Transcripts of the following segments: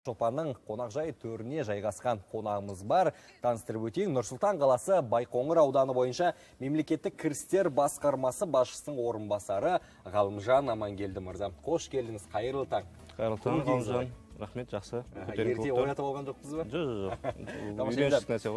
Шопанның қонақжай төріне жайғасқан қонағымыз бар. Таныстырып өтейін, Нұр-Сұлтан қаласы Байқоңыр ауданы бойынша мемлекеттік кірістер басқармасы басшысының орынбасары Ғалымжан Амангелді мырза. Қош келдіңіз, қайырлы таң. Қайырлы таң, Ғалымжан. Рахмет, жақсы. Ерте оятып алған жоқпыз ба? Жоқ.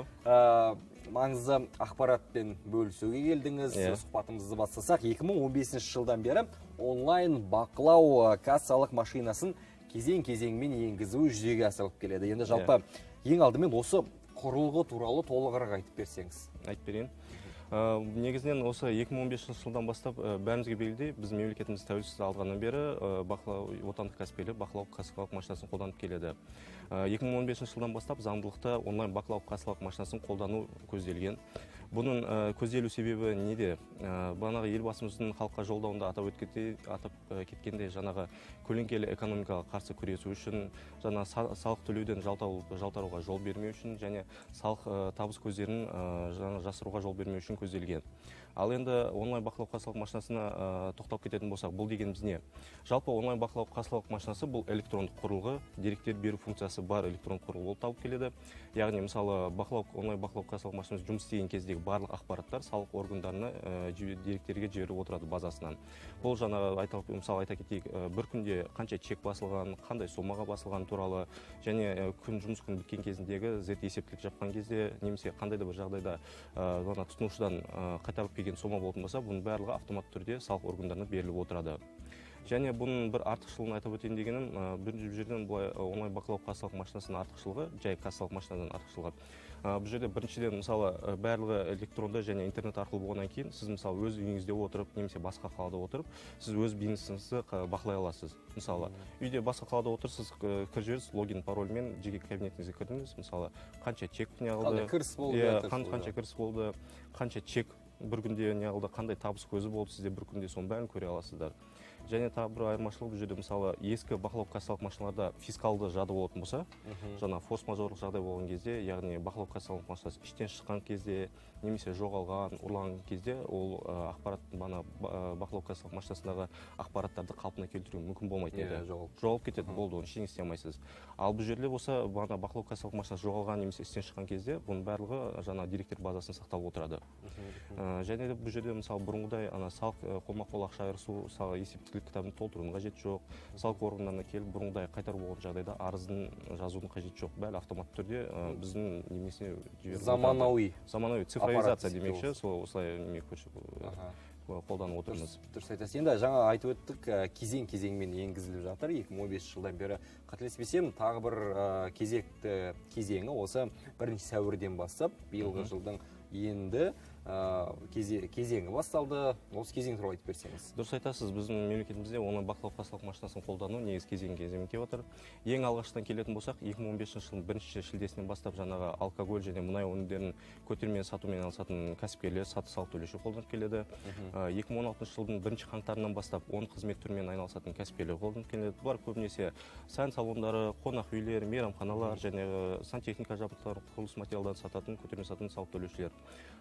Маңызды ақпаратпен бөлісуге келдіңіз. Сұхбатымызды бастасақ, 2015 жылдан бері онлайн бақылау кассалық машинасын кезең-кезеңмен енгізу жүзеге асырылып келеді. Енді жалпы ең алдымен осы құрылғы туралы толығырақ айтып берсеңіз. Айтып берейін. Негізінен осы 2015 жылдан бастап бәрімізге белгілі, біз мемлекетіміз тәуелсіздік алғаннан бері отандық кәсіпкерлер бақылау кассалық машинасын қолданып келеді. 2015 жылдан бастап заңдылықта онлайн бақылау кассалық машинасын қолдану көзделген. Бұның көзделу себебі неде? Бағанағы елбасымыздың халыққа жолдауында атап кеткенде жаңағы көлеңкелі экономикаға қарсы күресу үшін, жаңа салық төлеуден жалтаруға жол бермеу үшін және салық табыс көздерін жасыруға жол бермеу үшін көзделген. Ал енді онлайн бақылау кассалық машинасына тоқтап кететін болсақ, бұл дегеніміз не? Жалпы онлайн бақылау кассалық машинасы бұл электрондық құрылғы, деректер беру функциясы бар электрондық құрылғы болып табылып келеді. Яғни мысалы онлайн бақылау кассалық машинасы жұмыс істеген кездегі барлық ақпараттар салық органдарына деректерге жіберіп отырады базасынан. Бұл мысалы айта кетейік, бір күнде қанша чек басылған, қандай сомаға басылған туралы және жұмыс күн біткен кезіндегі есептілік жапқан кезде немесе қандай да бір жағдайда тұтынушыдан қайтарып келген сома болатын болса, бұның барлығы автоматты түрде салық органдарына беріліп отырады. Және бұның бір артықшылығын айтып өтейін дегенім, бірінші жерден онлайн бақылау кассалық машинасының артықшылығы, жай кассалық машинадан артықшылығы. Бұл жерде біріншіден мысалы барлығы электронды және интернет арқылы болғаннан кейін, сіз мысалы өз үйіңізде отырып, немесе басқа қалада отырып, сіз өз бизнесіңізді бақылай аласыз. Мысалы, үйде басқа қалада отырсыз, кіріп логин парольмен жеке кабинетіңізге кірдіңіз, мысалы, қанша чек неғылды, қанша кіріс болды, қанша чек бір күнде неғылды, қандай табыс көзі болды, сізде бір күнде соның бәрін көре аласыздар. Және тағы бір айырмашылық бұл жерде мысалы ескі бақылау кассалық машиналарда фискалды жады болатын болса, жаңа форс-мажорлық жағдай болған кезде, яғни бақылау кассалық машинасы іштен шыққан кезде, немесе жоғалған, ұрланған кезде, ол бақылау кассалық машинасындағы ақпараттарды қалпына келтіру мүмкін болмайды еді. Жоғалып кетеді, болды, оны ештеңе істей алмайсыз. Ал бұл жерде болса, бақылау кассалық машинасы жоғалған немесе істен шыққан кезде, бұның барлығы жаңа деректер базасын сақтап отырады. Және де бұл жерде мысалы бұрынғыдай салық қолма-қол ақша айырысу, есептілік кітабын толтырудың қажеті жоқ. Салық органдарына келіп бұрынғыдай қайтару болған жағдайда арыздың жазудың қажеті жоқ. Бәрі автоматты түрде біздің немесе заманауи цифровизация демекші, осылай қолданып отырмыз. Дұрыс айтасыз. Енді жаңа айтып өттік, кезең-кезеңмен енгізіліп жатыр. 2015 жылдан бері қателеспесем, тағы бір кезеңі осы 1 сәуірден бастап, биылғы жылдың енді кезеңі басталды. Осы кезең туралы айтып берсеңіз. Дұрыс айтасыз, біздің мемлекетімізде онлайн бақылау кассалық машинасын қолдану негіз кезең-кезеңмен келіп отыр. Ең алғашқыдан келетін болсақ, 2015 жылдың 1 шілдесінен бастап жаңағы алкоголь және мұнай өнімдерін көтермен сатумен айналысатын кәсіпкерлер салық төлеуші қолданып келеді. 2016 жылдың 1 қаңтарынан бастап 10 қызмет түрімен айналысатын кәсіпкерлер қолданып келеді. Бұлар көбінесе сән салондары, қонақ үйлер, мейрамханалар және сантехника жабдықтары, құрылыс материалдарын сататын, көтерме сататын салық төлеушілер.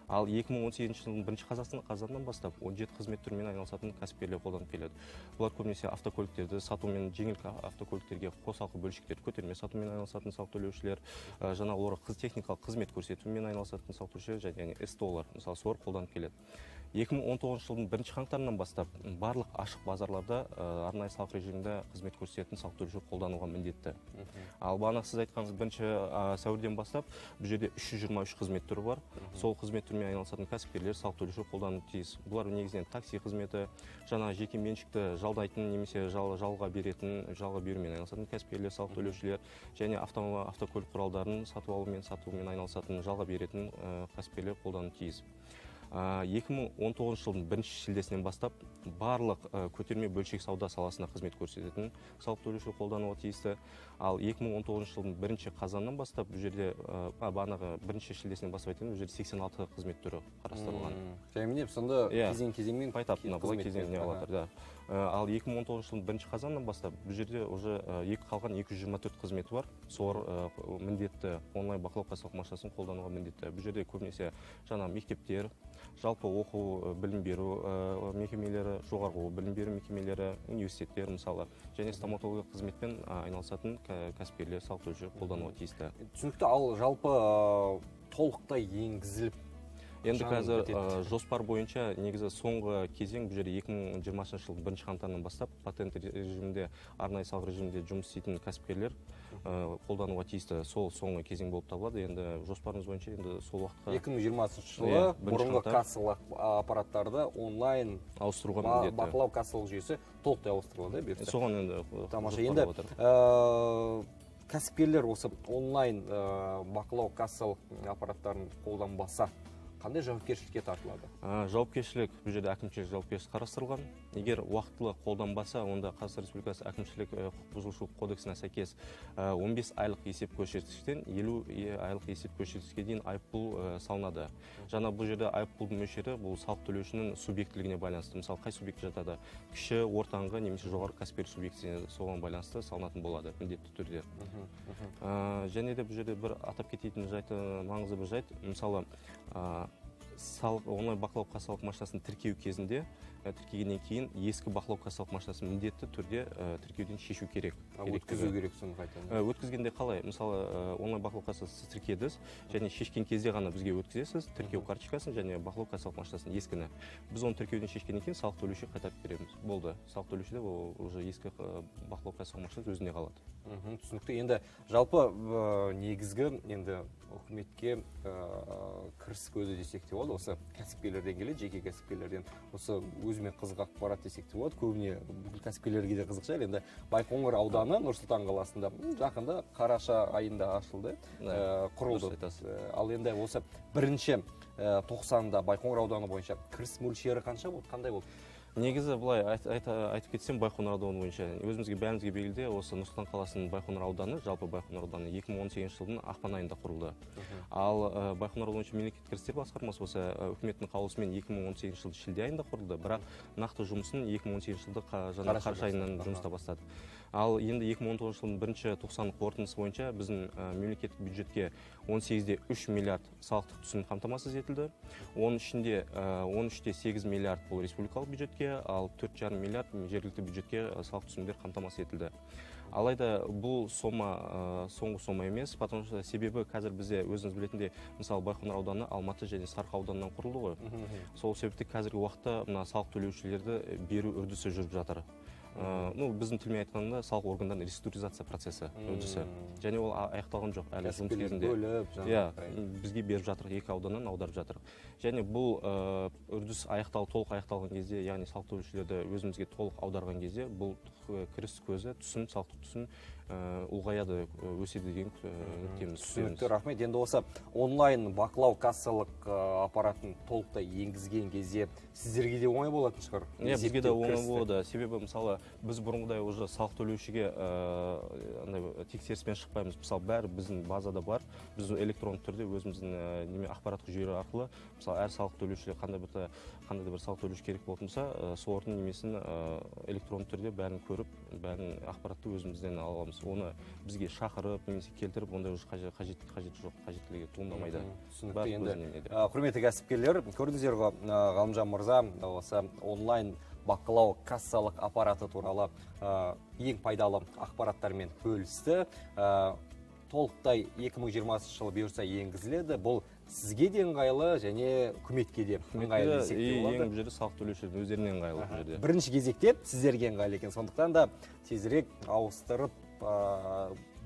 Ал 2018 жылдың 1 қазаннан бастап 17 қызмет түрімен айналысатын кәсіпкерлер қолданып келеді. Бұлар көбінесе автокөліктерді сатумен, жеңіл автокөліктерге қосалқы бөлшектер көтерме сатумен айналысатын салық төлеушілер, жаңа олар техникалық қызмет көрсетумен айналысатын салық төлеушілер және СТО-лар, мысалы солар қолданып келеді. 2019 жылдың 1 қаңтарынан бастап барлық ашық базарларда арнайы салық режимінде қызмет көрсететін салық төлеуші қолдануға міндетті. Ал бағана сіз айтқаныңыз 1 сәуірден бастап бұл жерде 323 қызмет түрі бар. Сол қызмет түрімен айналысатын кәсіпкерлер салық төлеуші қолдануы тиіс. Бұлар негізінен такси қызметі, жаңа жеке меншікті жалдайтын немесе жалға берумен айналысатын кәсіпкерлер, салық төлеушілер және автокөлік құралдарын сатумен айналысатын жалға беретін кәсіпкерлер қолдануы тиіс. 2019 жылдың 1 шілдесінен бастап барлық көтерме бөлшек сауда саласына қызмет көрсететін салық төлеуші қолдануға тиісті. Ал 2019 жылдың 1 қазаннан бастап бұл жерде бағанағы 1 шілдесінен бастап айтайын, бұл жерде 86 қызмет түрі қарастырылған. Және сонда кезең-кезеңмен байтаптына бұл кезеңіне алатыр. Ал 2019 жылдың 1 қазанынан бастап бұл жерде уже қалған 224 қызметі бар. Солар міндетті онлайн бақылау кассалық машинасын қолдануға міндетті. Бұл жерде көбінесе жаңа мектептер, жалпы оқу білім беру мекемелері, жоғарғы білім беру мекемелері, университеттер мысалы, және стоматология қызметпен айналысатын кәсіпкерлер, салық төлеушілер қолдануға тиісті. Түсінікті, ал жалпы толықтай енгізіліп Енді қазір жоспар бойынша негізі соңғы кезең бұл жерде 2020 жылдың 1 қаңтарынан бастап патент режимінде, арнайы салық режимінде жұмыс істейтін кәсіпкерлер қолдануға тиісті. Сол соңғы кезең болып табылады. Енді жоспарымыз бойынша енді сол уақытқа 2020 жылы бұрынғы кассалық аппараттарды онлайн ауыстыруға міндетті. Бақылау кассалық жүйесі толықтай ауыстырылады, бұйыртса. Соған енді тамаша. Енді кәсіпкерлер осы онлайн бақылау кассалық аппараттарын қолданбаса қандай жауапкершілікке тартылады? Жауапкершілік бұл жерде әкімшілік жауапкершілік қарастырылған. Егер уақытылы қолданбаса, онда Қазақстан Республикасы әкімшілік құқық бұзушылық кодексіне сәйкес 15 айлық есеп көрсеткіштен 50 айлық есеп көрсеткішке дейін айыппұл салынады. Жаңа бұл жерде айыппұлдың мөлшері бұл салық төлеушінің субъектілігіне байланысты. Мысалы, қай субъект жатады? Кіші, ортаңғы немесе жоғары кәсіпкерлік субъектісіне соған байланысты салынатын болады міндетті түрде. Және де бұл жерде бір атап кететін жайты, маңызды бір жайт, мысалы онлайн бақылау кассалық машинасын тіркеу кезінде, тіркегеннен кейін ескі бақылау кассалық машинасын міндетті түрде тіркеуден шешу керек. Өткізу керек соны қайтадан. Өткізгенде қалай? Мысалы, онлайн бақылау кассасын сіз тіркедіңіз, және шешкен кезде ғана бізге өткізесіз тіркеу карточкасын және бақылау кассалық машинасын ескіні. Біз оны тіркеуден шешкеннен кейін салық төлеушіге қайтарып береміз. Болды. Салық төлеушіде ол уже ескі бақылау кассалық машинасы өзіне қалады. Түсінікті. Енді жалпы негізгі енді үкіметке кіріс көзі десек те болады, осы кәсіпкерлерден келеді, жеке кәсіпкерлерден. Осы өзіме қызық ақпарат десек те болады, көбіне бүкіл кәсіпкерлерге де қызық шығар. Енді Байқоңыр ауданы Нұр-Сұлтан қаласында жақында қараша айында ашылды, құрылды. Ал енді осы бірінші 90-да Байқоңыр ауданы бойынша кіріс мөлшері қанша болды, қандай болды? Негізі былай айтып кетсем, Байқоңыр ауданы бойынша өзімізге бәрімізге белгілі, осы Нұр-Сұлтан қаласының Байқоңыр ауданы, жалпы Байқоңыр ауданы 2018 жылдың ақпан айында құрылды. Ал Байқоңыр ауданы бойынша мемлекеттік кірістер басқармасы осы үкіметтің қаулысымен 2018 жылдың шілде айында құрылды, бірақ нақты жұмысын 2018 жылдың қараша айынан жұмыста бастады. Ал енді 2019 жылдың 1-90 қорытындысы бойынша біздің мемлекеттік бюджетке 18,3 миллиард салықтық түсім қамтамасыз етілді. Оның ішінде 13,8 миллиард бұл республикалық бюджетке, ал 4,5 миллиард жергілікті бюджетке салық түсімдер қамтамасыз етілді. Алайда бұл сома соңғы сома емес, потому что себебі қазір бізде өзіңіз білетіндей, мысалы Байқоңыр ауданы Алматы және Сарқан ауданынан құрылды ғой. Сол себепті қазіргі уақытта мына салық төлеушілерді беру үрдісі жүріп жатыр. Біздің тілмен айтқанда салық органдарының реструктуризация процесі үрдісі. Және ол аяқталған жоқ әлі жұмыс кезінде. Бізге беріп жатыр, екі ауданнан аударып жатыр. Және бұл үрдіс толық аяқталған кезде, яғни салық төлеушілерді өзімізге толық аударған кезде, бұл кіріс көзі, түсім, салықтық түсім ұлғаяды, өседі деген үміттеміз. Түсінікті, рахмет. Енді осы онлайн бақылау кассалық аппаратын толықтай енгізген кезде сіздерге де оңай болатын шығар? Бізге де оңай болады. Себебі мысалы біз бұрынғыдай уже салық төлеушіге тексеріспен шықпаймыз. Мысалы бәрі біздің базада бар. Біз электронды түрде өзіміздің ақпараттық жүйелер арқылы мысалы әр салық төлеушіге қандай бір салық төлеуші керек болатын болса, солардың немесін электронды түрде бәрін көріп, бәрін ақпаратты өзімізден аламыз. Оны бізге шақырып, немесе келтіріп, ондай қажеті жоқ, қажеттілігі туындамайды. Түсінікті. Енді құрметті кәсіпкерлер, көрдіңіздер ғой, Ғалымжан мырза осы онлайн бақылау кассалық аппараты туралы ең пайдалы ақпараттармен бөлісті. Толықтай 2020 жылы бұйырса енгізіледі. Бұл сізге де ыңғайлы және үкіметке де ыңғайлы десек те болады. Ең жерде салық төлеушілердің өздеріне ыңғайлы. Бірінші кезекте сіздерге ыңғайлы екен. Сондықтан да тезірек ауыстырып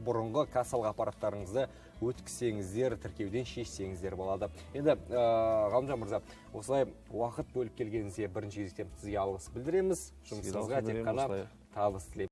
бұрынғы кассалық аппараттарыңызды өткізсеңіздер, тіркеуден шешсеңіздер болады. Енді Ғалымжан мырза, осылай уақыт бөліп келгеніңізге бірінші кезекте сізге алғыс білдіреміз. Жұмысыңызға тек қана табыс тілейміз.